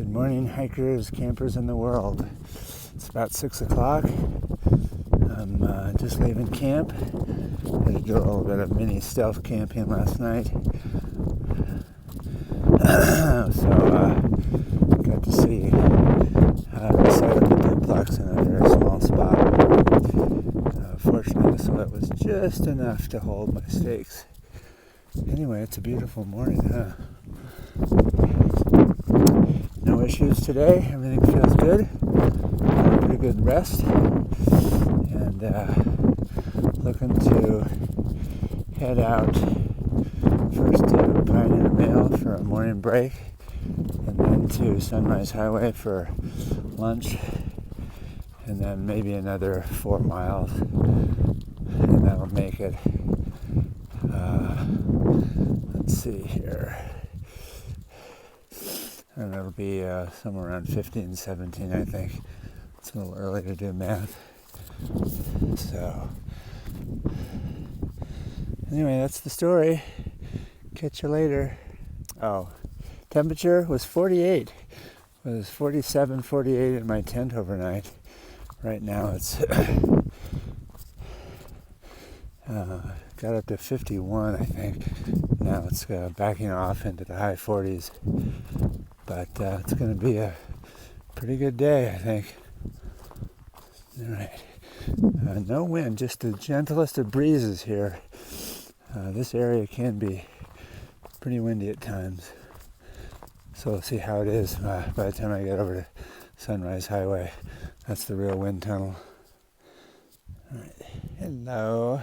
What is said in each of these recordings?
Good morning, hikers, campers in the world. It's about 6 o'clock. I'm just leaving camp. Had to do a little bit of mini stealth camping last night. Got to see the side of the duplex in a very small spot. Fortunately, the soil was just enough to hold my stakes. Anyway, it's a beautiful morning, huh? No issues today. Everything feels good. Pretty good rest. And looking to head out first to Pioneer Mail for a morning break, and then to Sunrise Highway for lunch, and then maybe another 4 miles, and that'll make it, let's see here, and it'll be somewhere around 15, 17, I think. It's a little early to do math. So, anyway, that's the story. Catch you later. Oh, temperature was 48. It was 47, 48 in my tent overnight. Right now it's got up to 51, I think. Now it's backing off into the high 40s. But it's going to be a pretty good day, I think. All right. No wind, just the gentlest of breezes here. This area can be pretty windy at times. So we'll see how it is by the time I get over to Sunrise Highway. That's the real wind tunnel. All right. Hello.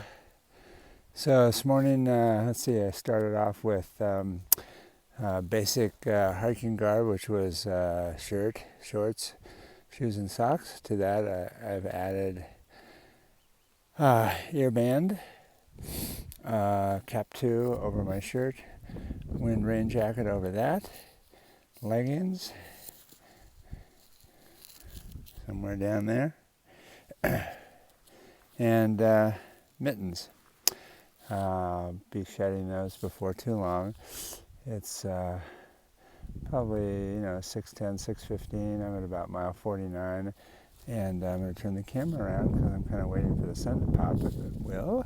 So this morning, let's see, I started off with basic hiking garb, which was shirt, shorts, shoes, and socks. To that, I've added earband, cap 2 over my shirt, wind rain jacket over that, leggings somewhere down there, and mittens. Be shedding those before too long. It's probably 6:10, 6:15. I'm at about mile 49, and I'm going to turn the camera around because I'm kind of waiting for the sun to pop. If it will,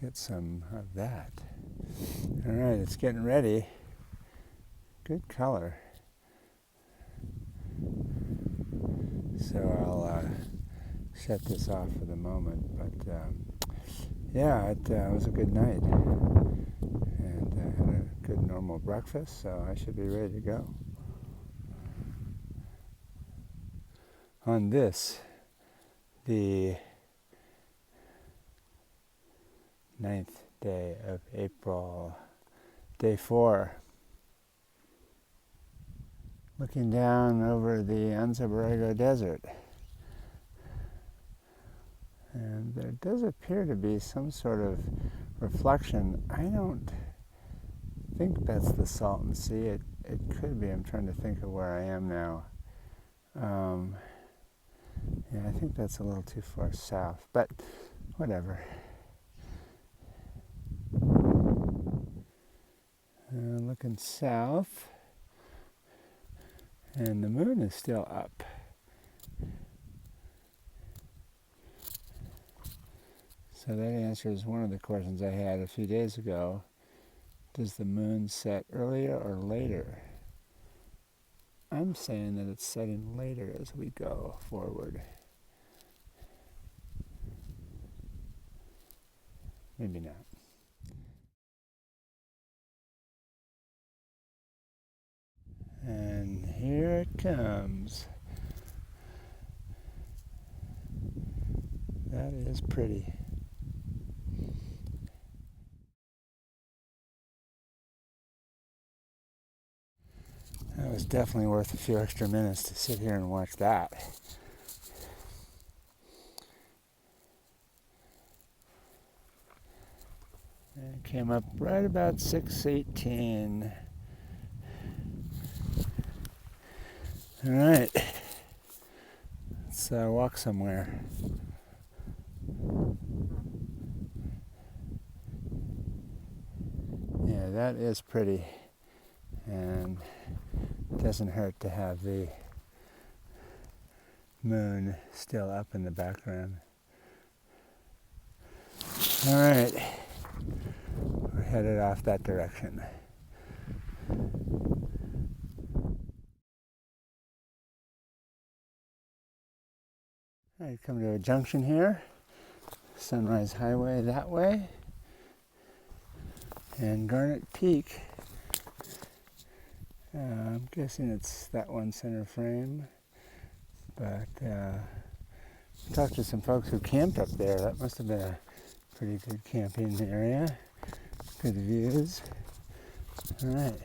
get some of that. All right, it's getting ready. Good color. So I'll shut this off for the moment. But yeah, it was a good night, and I had a good normal breakfast, so I should be ready to go. On this, the 9th day of April, day 4, looking down over the Anza Borrego Desert. And there does appear to be some sort of reflection. I don't think that's the Salton Sea. It could be. I'm trying to think of where I am now. Yeah, I think that's a little too far south, but whatever. Looking south, and the moon is still up. So that answers one of the questions I had a few days ago. Does the moon set earlier or later? I'm saying that it's setting later as we go forward. Maybe not. And here it comes. That is pretty. That was definitely worth a few extra minutes to sit here and watch that. And it came up right about 6:18. All right, let's walk somewhere. Yeah, that is pretty. And doesn't hurt to have the moon still up in the background. All right, we're headed off that direction. All right, come to a junction here. Sunrise Highway that way. And Garnet Peak. I'm guessing it's that one center frame. But I talked to some folks who camped up there. That must have been a pretty good camping area. Good views. All right,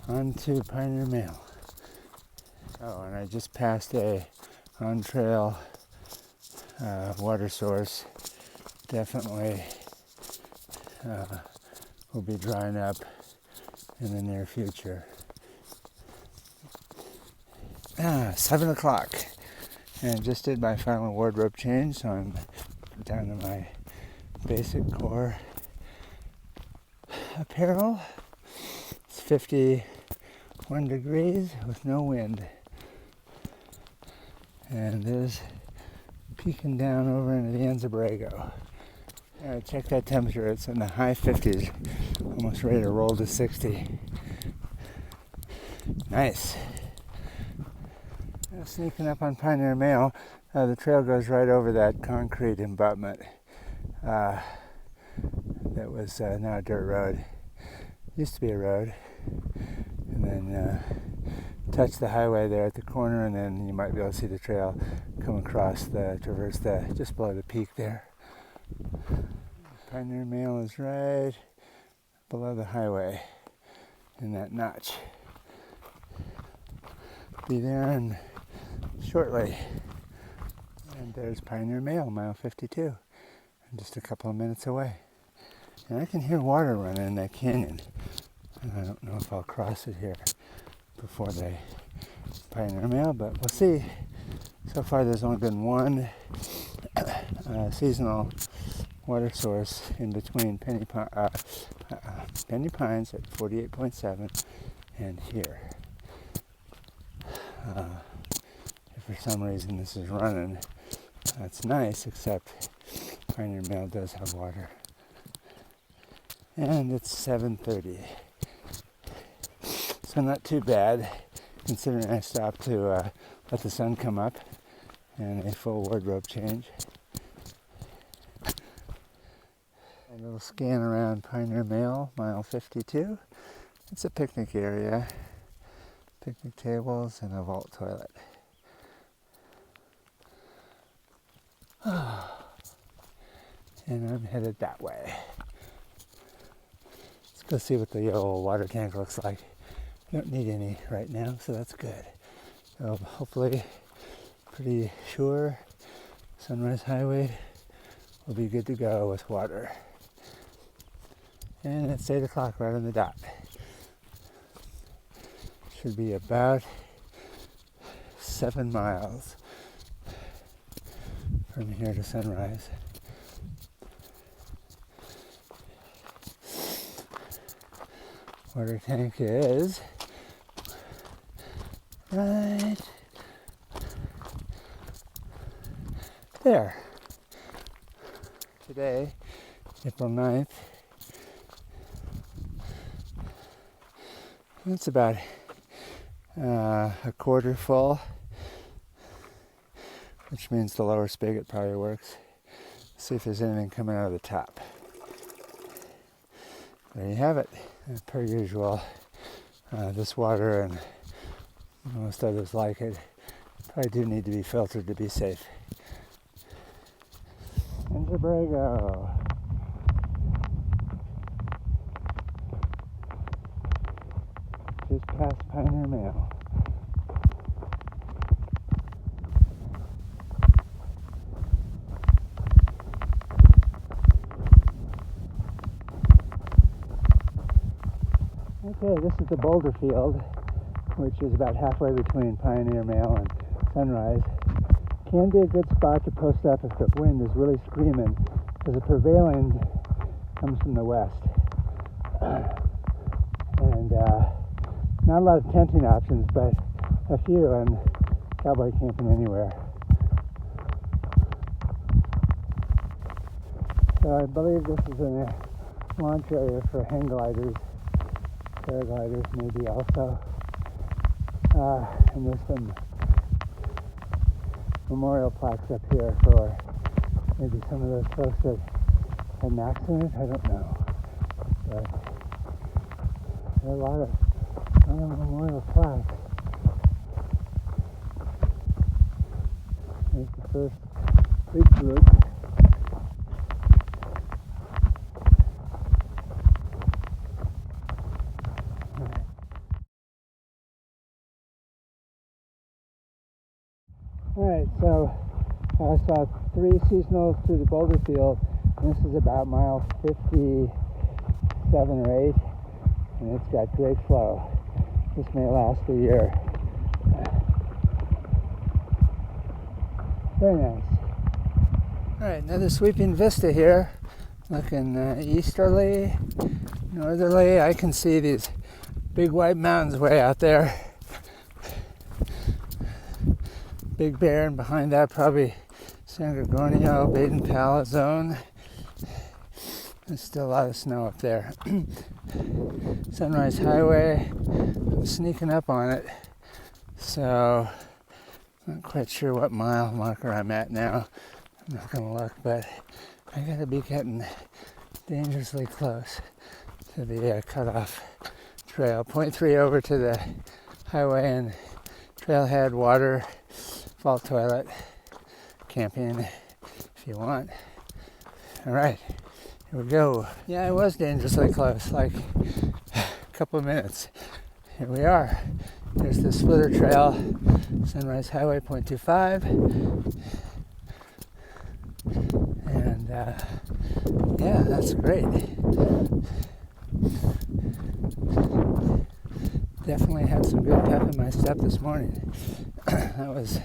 on to Pioneer Mail. Oh, and I just passed a on-trail water source. Definitely will be drying up in the near future. 7 o'clock, and just did my final wardrobe change, so I'm down to my basic core apparel. It's 51 degrees with no wind, and there's peeking down over into the ends of Borrego. Check that temperature, it's in the high 50s, almost ready to roll to 60. Nice. Sneaking up on Pioneer Mail, the trail goes right over that concrete abutment that was now a dirt road. Used to be a road, and then touch the highway there at the corner, and then you might be able to see the trail come across traverse just below the peak there. Pioneer Mail is right below the highway in that notch. Be there in shortly. And there's Pioneer Mail, mile 52, and just a couple of minutes away. And I can hear water running in that canyon. And I don't know if I'll cross it here before the Pioneer Mail, but we'll see. So far there's only been one seasonal water source in between Penny Pines at 48.7 and here. If for some reason this is running, that's nice, except Pioneer Mail does have water. And it's 7:30. So not too bad, considering I stopped to let the sun come up and a full wardrobe change. A little scan around Pioneer Mail, mile 52. It's a picnic area, picnic tables and a vault toilet. And I'm headed that way. Let's go see what the old water tank looks like. We don't need any right now, so that's good. So hopefully, pretty sure Sunrise Highway will be good to go with water. And it's 8 o'clock right on the dot. Should be about 7 miles from here to Sunrise. Water tank is right there. Today, April 9th, it's about a quarter full, which means the lower spigot probably works. See if there's anything coming out of the top. There you have it. And per usual, this water and most others like it probably do need to be filtered to be safe. Into Borrego. Just past Pioneer Mail. Okay, this is the boulder field, which is about halfway between Pioneer Mail and Sunrise. Can be a good spot to post up if the wind is really screaming, because the prevailing comes from the west. And Not a lot of tenting options, but a few, and cowboy camping anywhere. So I believe this is a launch area for hang gliders, paragliders maybe also. And there's some memorial plaques up here for maybe some of those folks that had an accident. I don't know. But there are a lot of memorial plaques. There's the first big group. Alright, so I saw 3 seasonals through the boulder field, and this is about mile 57 or 8, and it's got great flow. This may last a year. Very nice. Alright, another sweeping vista here, looking easterly, northerly. I can see these big white mountains way out there. Big Bear, and behind that probably San Gorgonio, Baden-Powell zone. There's still a lot of snow up there. Sunrise Highway, I'm sneaking up on it, so not quite sure what mile marker I'm at now. I'm not gonna look, but I gotta be getting dangerously close to the cutoff trail. 0.3 over to the highway and trailhead, water, fall toilet, camping if you want. All right, here we go. Yeah, I was dangerously close, like a couple of minutes. Here we are. There's the Splitter Trail, Sunrise Highway 0.25. And yeah, that's great. Definitely had some good pep in my step this morning. That was,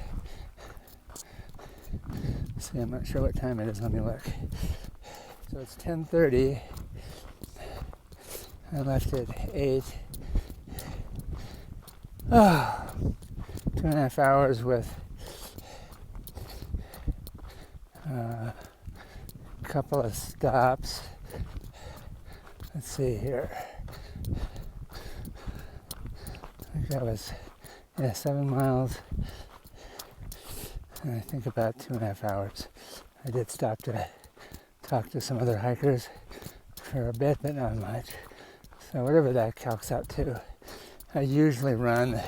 see, I'm not sure what time it is, let me look. So it's 10:30. I left at 8. Oh, 2.5 hours with a couple of stops. Let's see here. I think that was 7 miles, and I think about 2.5 hours. I did stop to talk to some other hikers for a bit, but not much. So whatever that calcs out to, I usually run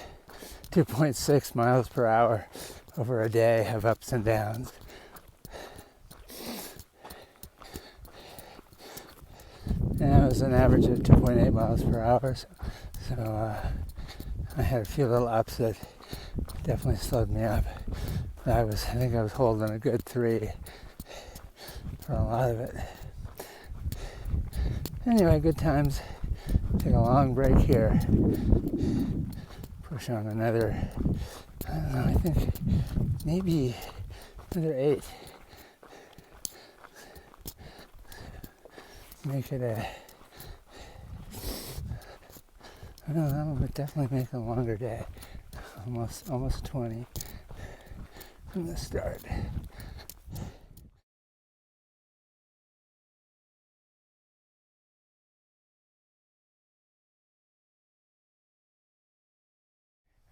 2.6 miles per hour over a day of ups and downs. And that was an average of 2.8 miles per hour. So I had a few little ups that definitely slowed me up. But I think I was holding a good 3 for a lot of it. Anyway, good times. Take a long break here. Push on another, I don't know, I think maybe another 8. Make it I don't know, that one would definitely make a longer day. Almost 20 from the start.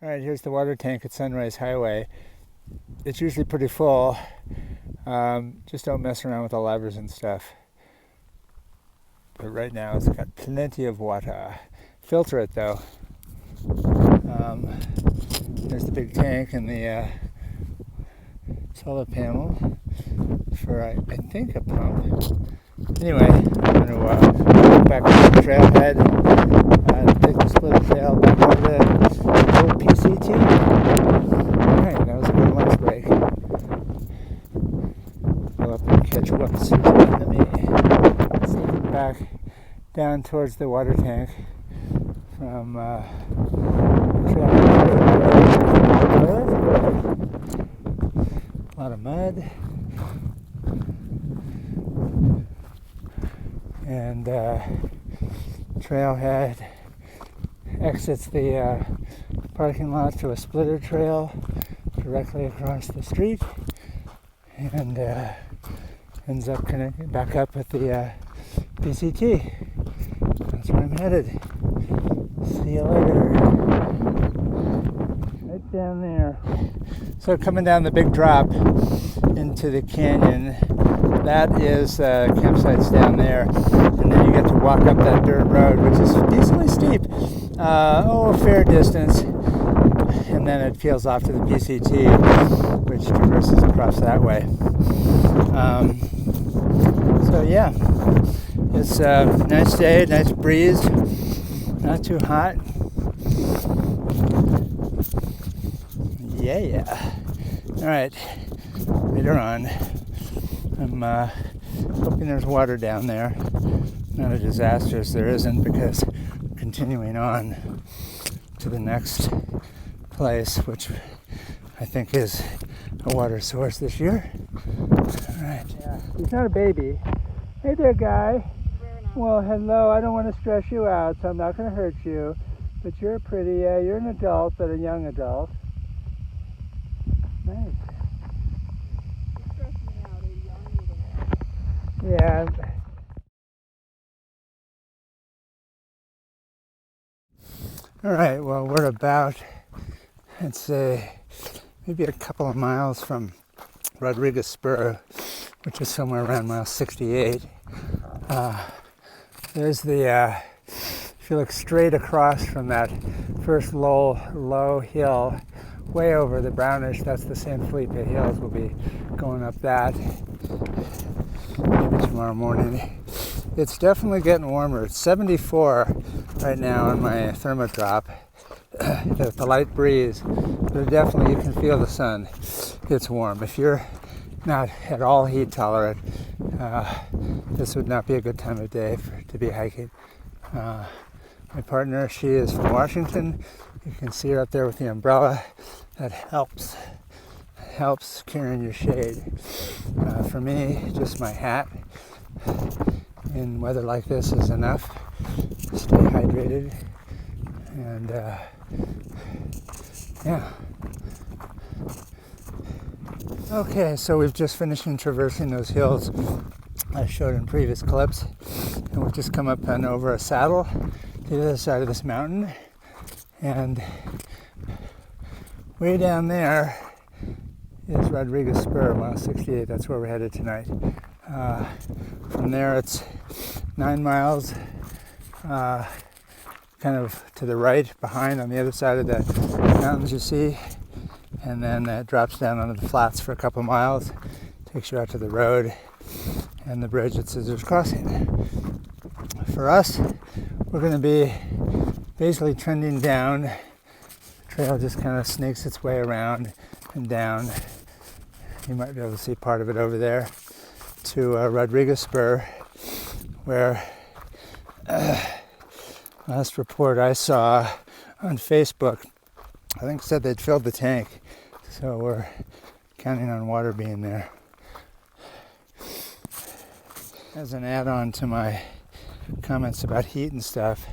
All right, here's the water tank at Sunrise Highway. It's usually pretty full. Just don't mess around with the levers and stuff. But right now it's got plenty of water. Filter it though. There's the big tank and the solar panel for, I think, a pump. Anyway, I'm going to go back to the trailhead, take the Splitter Trail back over the old PCT. Alright, that was a good lunch break. Go up and catch what's behind me. Sneaking back down towards the water tank from trailhead. A lot of mud. And trailhead exits the parking lot to a splitter trail directly across the street, and ends up connecting back up with the PCT. That's where I'm headed. See you later. Right down there. So coming down the big drop into the canyon, that is campsites down there, and then you get to walk up that dirt road, which is decently steep, a fair distance, and then it peels off to the PCT, which traverses across that way. So yeah, it's a nice day, nice breeze, not too hot. Yeah. All right, later on, I'm hoping there's water down there. Not a disaster as there isn't, because we're continuing on to the next place, which I think is a water source this year. All right. Yeah. He's not a baby. Hey there, guy. Well, hello. I don't want to stress you out, so I'm not going to hurt you. But you're pretty. You're an adult, but a young adult. Nice. You stress me out, a young adult. Yeah. All right. Well, we're about, I'd say, maybe a couple of miles from Rodriguez Spur, which is somewhere around mile 68. There's the, if you look straight across from that first low hill, way over the brownish, that's the San Felipe Hills. We'll be going up that maybe tomorrow morning. It's definitely getting warmer. It's 74 right now on my thermodrop. There's the light breeze, but definitely you can feel the sun. It's warm. If you're not at all heat tolerant, this would not be a good time of day to be hiking. My partner, she is from Washington. You can see her up there with the umbrella. That helps carrying your shade. For me, just my hat in weather like this is enough to stay hydrated. And yeah. Okay, so we've just finished traversing those hills I showed in previous clips, and we've just come up and over a saddle to the other side of this mountain, and way down there is Rodriguez Spur, mile 68. That's where we're headed tonight. From there it's 9 miles kind of to the right, behind on the other side of the mountains you see, and then it drops down onto the flats for a couple miles, takes you out to the road and the bridge at Scissors Crossing. For us, we're going to be basically trending down. The trail just kind of snakes its way around and down. You might be able to see part of it over there to Rodriguez Spur, where last report I saw on Facebook, I think said they'd filled the tank, so we're counting on water being there. As an add-on to my comments about heat and stuff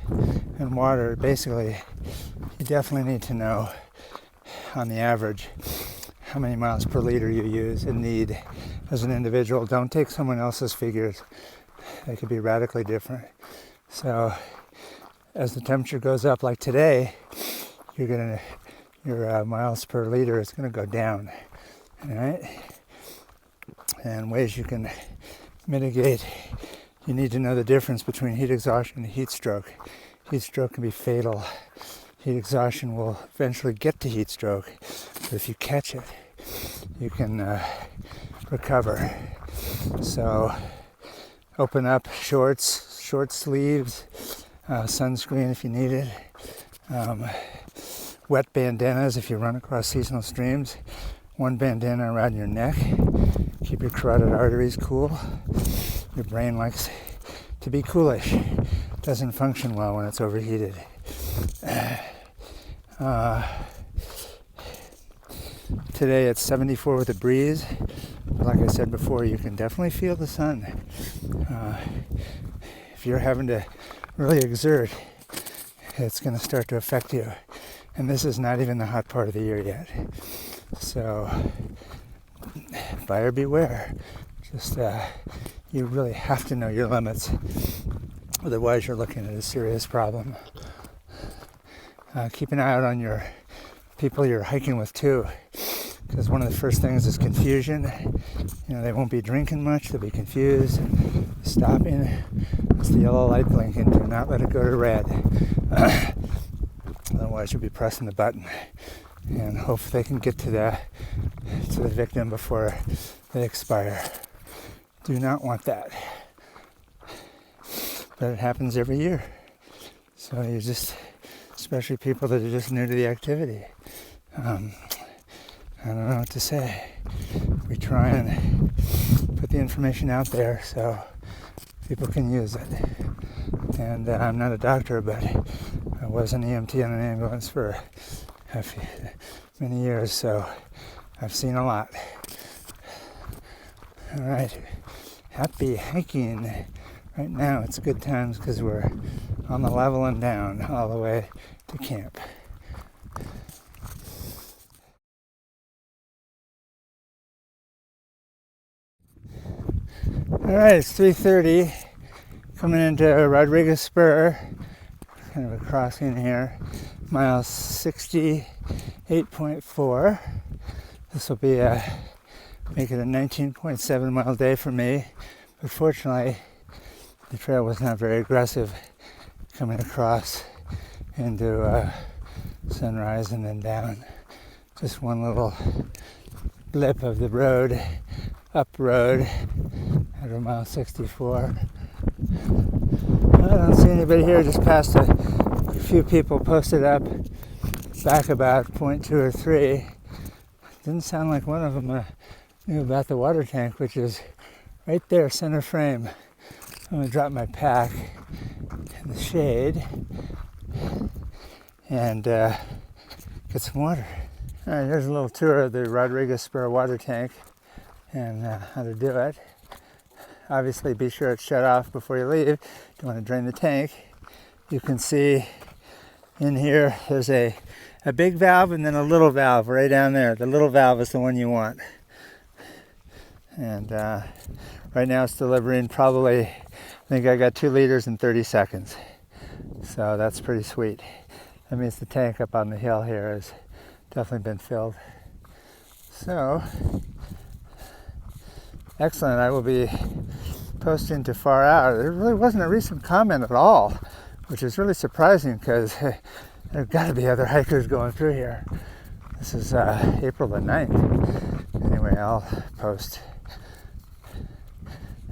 and water, basically you definitely need to know on the average how many miles per liter you use and need as an individual. Don't take someone else's figures. They could be radically different. So as the temperature goes up, like today, your miles per liter is going to go down. All right? And ways you can mitigate, you need to know the difference between heat exhaustion and heat stroke. Heat stroke can be fatal. Heat exhaustion will eventually get to heat stroke, but if you catch it, you can recover. So open up shorts, short sleeves, sunscreen if you need it, wet bandanas if you run across seasonal streams, one bandana around your neck, keep your carotid arteries cool. Your brain likes to be coolish. It doesn't function well when it's overheated. Today it's 74 with a breeze. Like I said before, you can definitely feel the sun. If you're having to really exert it's going to start to affect you. And this is not even the hot part of the year yet. So, buyer beware. Just, you really have to know your limits. Otherwise, you're looking at a serious problem. Keep an eye out on your people you're hiking with too, because one of the first things is confusion. You know, they won't be drinking much, they'll be confused, stopping. It's the yellow light blinking. Do not let it go to red. Otherwise, you'll be pressing the button and hope they can get to the victim before they expire. Do not want that. But it happens every year. So you just, especially people that are just new to the activity. I don't know what to say. We try and put the information out there so people can use it. And I'm not a doctor, but I was an EMT on an ambulance for many years, so I've seen a lot. All right, happy hiking. Right now it's good times because we're on the level and down all the way to camp. All right, it's 3:30, coming into Rodriguez Spur, kind of a crossing here, mile 68.4. This will be make it a 19.7 mile day for me, but fortunately the trail was not very aggressive coming across into Sunrise and then down. Just one little blip of the road, up road, at mile 64. I don't see anybody here, just passed a few people posted up back about 0.2 or 3. Didn't sound like one of them knew about the water tank, which is right there, center frame. I'm going to drop my pack in the shade and get some water. All right, here's a little tour of the Rodriguez Spur water tank and how to do it. Obviously, be sure it's shut off before you leave. You want to drain the tank. You can see in here there's a big valve and then a little valve right down there. The little valve is the one you want. And right now it's delivering probably, I think I got 2 liters in 30 seconds. So that's pretty sweet. That means the tank up on the hill here has definitely been filled. So, excellent. I will be posting to Far Out. There really wasn't a recent comment at all, which is really surprising because there have got to be other hikers going through here. This is April the 9th. Anyway, I'll post.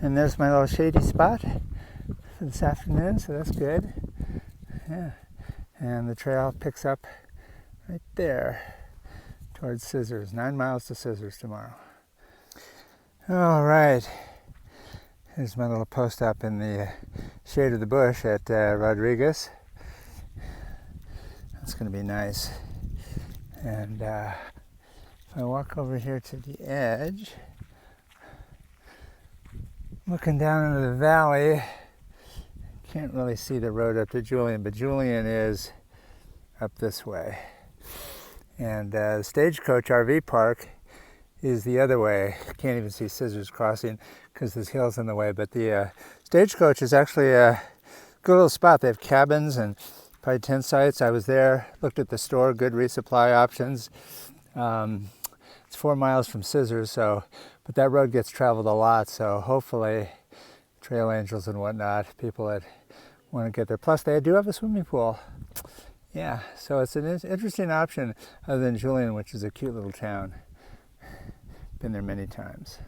And there's my little shady spot for this afternoon, so that's good. Yeah. And the trail picks up right there towards Scissors. 9 miles to Scissors tomorrow. All right. Here's my little post up in the shade of the bush at Rodriguez. That's going to be nice. And if I walk over here to the edge, looking down into the valley, can't really see the road up to Julian, but Julian is up this way. And the Stagecoach RV Park is the other way. Can't even see Scissors Crossing because this hill's in the way, but the Stagecoach is actually a good little spot. They have cabins and probably 10 sites. I was there, looked at the store, good resupply options. It's 4 miles from Scissors, so, but that road gets traveled a lot, so hopefully trail angels and whatnot, people that want to get there. Plus they do have a swimming pool. Yeah, so it's an interesting option other than Julian, which is a cute little town. Been there many times.